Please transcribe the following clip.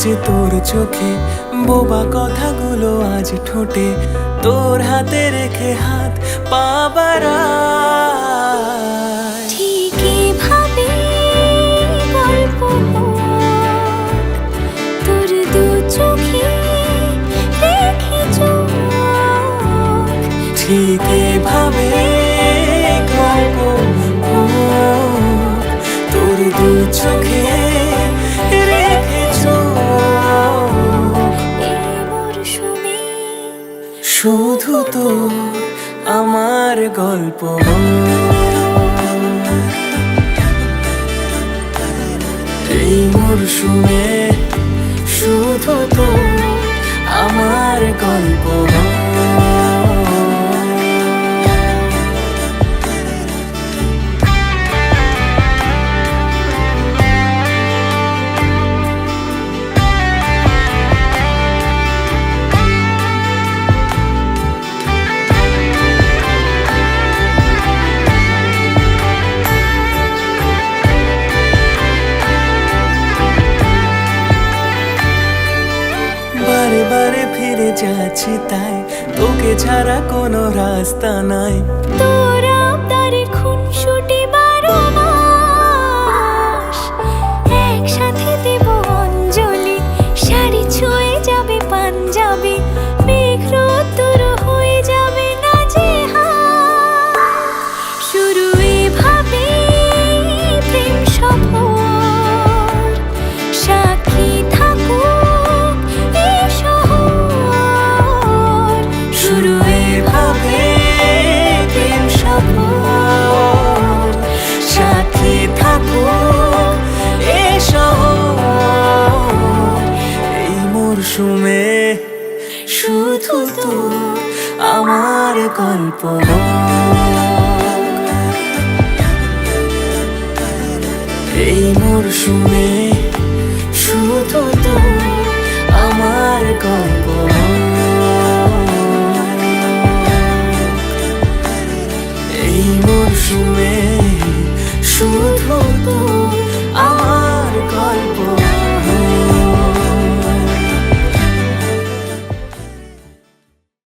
যে তোর চোখে, বোবা কথাগুলো আজ ঠোঁটে, তোর হাতে রেখে হাত পা বাড়ায়। ঠিকই ভাবে গল্প তোর দু চোখে রেখে চোখ, ঠিক এভাবে গল্প তোর দু চোখে রেখে চোখ। এই মরশুমে শুধু তো আমার গল্প, এই মরশুমে শুধু তো আমার গল্প। বারে বারে ফিরে যাচ্ছি তাই, তোকে ছাড়া কোনো রাস্তা নাই। তোরা তারে খুনসুটি 12 মাস একসাথে দেব অঞ্জলি, শাড়ি ছুঁয়ে যাবে পাঞ্জাবি, মেঘ রোদ্দুর হয়ে যাবে নাজেহাল। শুরু এভাবে প্রেম সফর, সাক্ষী থাকুক এই শহর। শুরু এভাবে প্রেম সফর, সাথী থাকুক এ শহর। এই মরশুমে শুধু তো আমার গল্প, এই মরশুমে শুধু তো আমার গল্প।